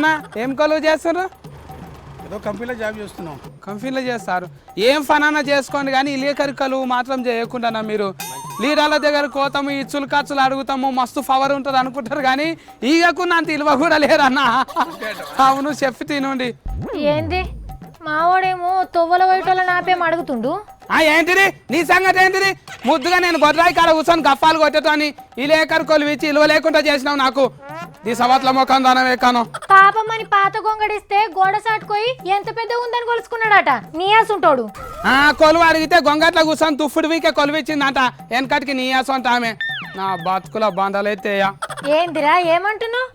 ఏమన్నా ఏం కొలువు చేస్తున్నారు? ఏదో కంపెనీలో జాబ్ చేస్తున్నాం. కంపెనీలో చేస్తారు. ఏం పనన్నా చేసుకోండి కానీ ఇలేకరి కొలువు మాత్రం చేయకుండా మీరు లీడర్ల దగ్గర కోతాము ఇచ్చులు ఖర్చులు అడుగుతాము మస్తు పవర్ ఉంటుంది అనుకుంటారు కానీ ఈగకున్న అంత ఇలువ కూడా లేరన్నా. అవును చెప్పి తినండి. ఏంది మావాడేమో తొవ్వల వైటోళ్ళ నాపేం అడుగుతుండు. ఏంటిది నీ సంగతి ఏంటిది? ముద్దుగా నేను గొడ్రాయి కాడ కూర్చొని గప్పాలు కొట్టేటని ఇలేకరి కొలువు ఇచ్చి ఇలువ లేకుండా చేసినావు నాకు. ఈ సవత్ల ముఖం దానం ఎక్కాను. పాపం అని పాత గొంగడిస్తే గోడ సాటుకోయి ఎంత పెద్ద ఉందని కొలుసుకున్నాడట నీయాసుంటోడు. కొలువు అడిగితే గొంగట్ల కూర్చొని తుఫ్ఫుడు వీకే కొలువు ఇచ్చిందంట. వెనకటికి నీయాసం అంట ఆమె. నా బతుకుల బంధాలైతే ఏందిరా ఏమంటున్నావు?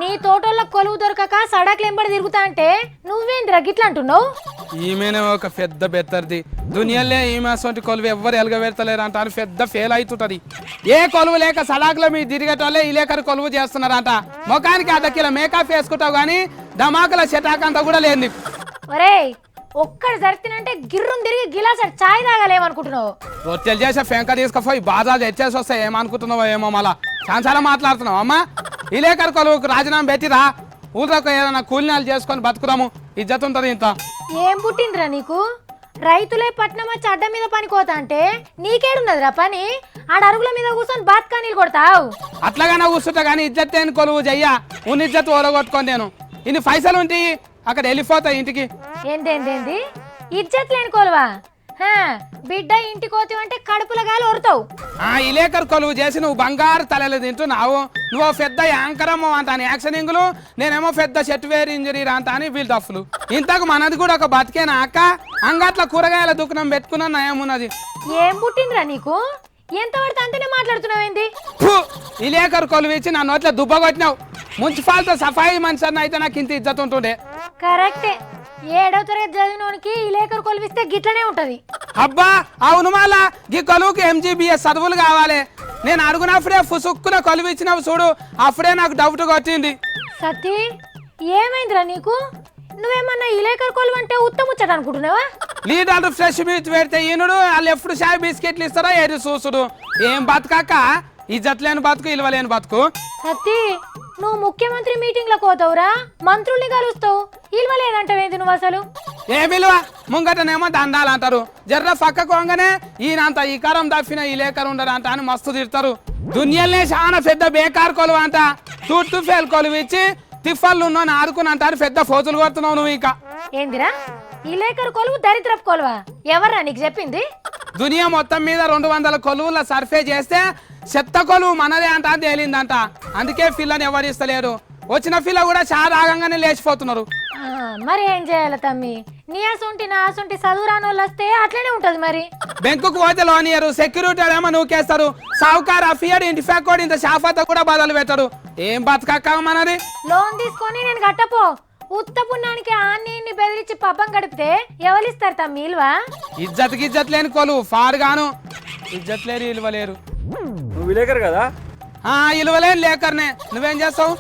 నీ తోటోళ్ళ కొలువు దొరకక సడకులు ఎంబడి తిరుగుతా అంటే నువ్వేందిరా గిట్లా అంటున్నావు? ఈమెనే ఒక పెద్ద బెత్తర్ది. దునియాలే ఈమె అసొంటి కొలువు ఎవ్వరు ఎలగబెడతలేరు అంట అని పెద్ద ఫెయిల్ అవుతుంటది. ఏ కొలువు లేక సడాకులో మీ తిరిగేటోళ్ళే ఇలేకరి కొలువు చేస్తున్నారంట. ముఖానికి అర్ధకిల మేకప్ వేసుకుంటావు కానీ ధమాకుల చెటాకంతా కూడా లేదు. ఒరేయ్ ఒక్కడు జరిగినంటే గిర్రం తిరిగి గిలాస చాయ్ తాగాలేమనుకుంటున్నావు? రొట్టెలు చేసే ఫెంక తీసుకుపోయి బాధ తెచ్చేసి వస్తాయి ఏమనుకుంటున్నావో ఏమో. మళ్ళా చాలా మాట్లాడుతున్నావు అమ్మా. ఇలేకరి కొలువుకు రాజీనామా పెట్టిరా. ఊళ్ళకు ఏదైనా కూలినాలు చేసుకొని బతుకుదాము. ఇజ్జత్ ఉంటుంది ఇంత. ఏం పుట్టిందిరా నీకు? రైతులే పట్నం వచ్చి అడ్డ మీద పని కోతా అంటే నీకేడున్నదిరా పని? ఆడ అరుగుల మీద కూర్చొని బాత్కానీలు కొడతావు. అట్లాగానే కూర్చుంటా కానీ ఇజ్జత్ లేని కొలువు చెయ్యా. ఉన్న ఇజ్జత్ ఓలగొట్టుకొని నేను ఇన్ని పైసలు ఉంటాయి అక్కడ వెళ్ళిపోతా ఇంటికి. ఏందేందేంది ఇజ్జత్ లేని కొలువా? బిడ్డ ఇంటి కోతి అంటే కడుపుల గాలి ఒరుతావు. ఇలేకరు కొలువు చేసి నువ్వు బంగారు తలలు తింటున్నావు. నువ్వు పెద్ద యాంకరమ్మో అంటాను యాక్షనింగులు, నేనేమో పెద్ద సెట్వేర్ ఇంజరీ అంటా అని వీళ్ళు డఫ్లు. ఇంతకు మనది కూడా ఒక బతికేనా అక్క? అంగట్ల కూరగాయల దుకాణం పెట్టుకున్నా నయమున్నది. ఏం పుట్టిందిరా నీకు? ఎంత పడితే అంతనే మాట్లాడుతున్నావేంది? ఇలేకరు కొలువు ఇచ్చి నా నోట్ల దుబ్బ కొట్టినావు. మున్సిపాలిటీ సఫాయి మనిషి అన్న అయితే నాకు ఇంత ఇజ్జత్ ఉంటుండే. కరెక్టే. 7వ తరగతి చదివినోనికి ఇలేకరు కొలువిస్తే గిట్లనే ఉంటది. అబ్బా అవును మళ్ళా ఈ కొలువుకి MGBS చదువులు కావాలి. నేను అడుగునప్పుడే ఫుసుక్కున కొలువు ఇచ్చినావు చూడు, అప్పుడే నాకు డౌట్ కొట్టింది. సతీ ఏమైందిరా నీకు? నువ్వేమన్నా ఇలేకరు కొలువు అంటే ఉత్తముచ్చట అనుకుంటున్నావా? లీడర్లు ఫ్రెష్ మీట్ పెడితే ఈనుడు వాళ్ళు ఎప్పుడు చాయ్ బిస్కెట్లు ఇస్తారా ఏది చూసుడు. ఏం బతుకాక ఇజ్జత్ లేని బతుకు ఇలువలేని బతుకు. సతీ నువ్వు ముఖ్యమంత్రి మీటింగ్ లో పోతావురా, మంత్రుల్ని కలుస్తావు, ఇల్వలేదంటవేంది నువ్వు అసలు? ఏ విలువ ముంగటనేమో దండాలు అంటారు, జర్ర పక్క కోంగనే ఈయనంత ఈ కారం దఫిన ఈ లేకరు ఉండరు అంట అని మస్తు తిడతారు. దునియల్నే చాలా పెద్ద బేకార్ కొలువు అంట. చుట్టూ ఫేల్ కొలువు ఇచ్చి తిఫల్లు ఉన్నాను ఆడుకుని అంటారు. పెద్ద ఫోజులు కొడుతున్నావు నువ్వు. ఇంకా ఏందిరా ఇలేకరు కొలువు దరిద్రపు కొలువా? ఎవర్రా నీకు చెప్పింది? దునియా మొత్తం మీద 200 కొలువుల సర్ఫే చేస్తే చెత్త కొలువు మనదే అంట అని తేలిందంట. అందుకే ఫిల్లని ఎవరు ఇస్తలేరు. వచ్చిన ఫిల్ల కూడా చాలా ఆగంగానే లేచిపోతున్నారు. మరి ఏం చేయాలి తమ్మి? నీ అసొంటి నా అసొంటి చదువు రాని వాళ్ళు వస్తే అట్లనే ఉంటది. మరి బెంకుకు పోతే లోన్ ఇయ్యరు, సెక్యూరిటీ ఏమో నూకేస్తారు, సావుకారు అఫియర్ ఇంటి ఫ్యాక్ట్ ఇంత షాఫాతో కూడా బదులు పెట్టరు. ఏం బతకక్క మనది? లోన్ తీసుకొని నేను కట్టపో. ఉత్త పుణ్యానికి ఆన్ని బెదిరించి పబ్బం గడిపితే ఎవరిస్తారు తమ్మి ఇల్వా? ఇజ్జత్కి ఇజ్జత్ లేని కొలువు ఫారుగాను. ఇజ్జత్ లేరు ఇలువలేరు. నువ్వు విలేకరు కదా? ఇలువలేని లేకర్నే. నువ్వేం చేస్తావు?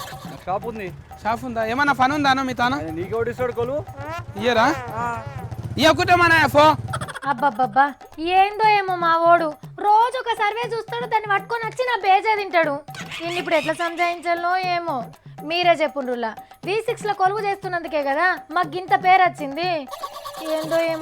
షాప్ ఉంది. షాప్ ఉందా? ఏమన్నా పని ఉందా మీ తాను? నీకెవడిస్తాడు కొలు? ఇయ్యరా? ఇయ్యకుంటే మన ఫో. అబ్బబ్బబ్బా ఏందో ఏమో మా ఓడు రోజు ఒక సర్వే చూస్తాడు, దాన్ని పట్టుకొని వచ్చి నా బేజా తింటాడు. నేను ఇప్పుడు ఎట్లా సంజాయించాలో ఏమో మీరే చెప్పుండ్రులా. V6 లో కొలువు చేస్తున్నందుకే కదా మాకు ఇంత పేరు వచ్చింది. ఏందో ఏమో.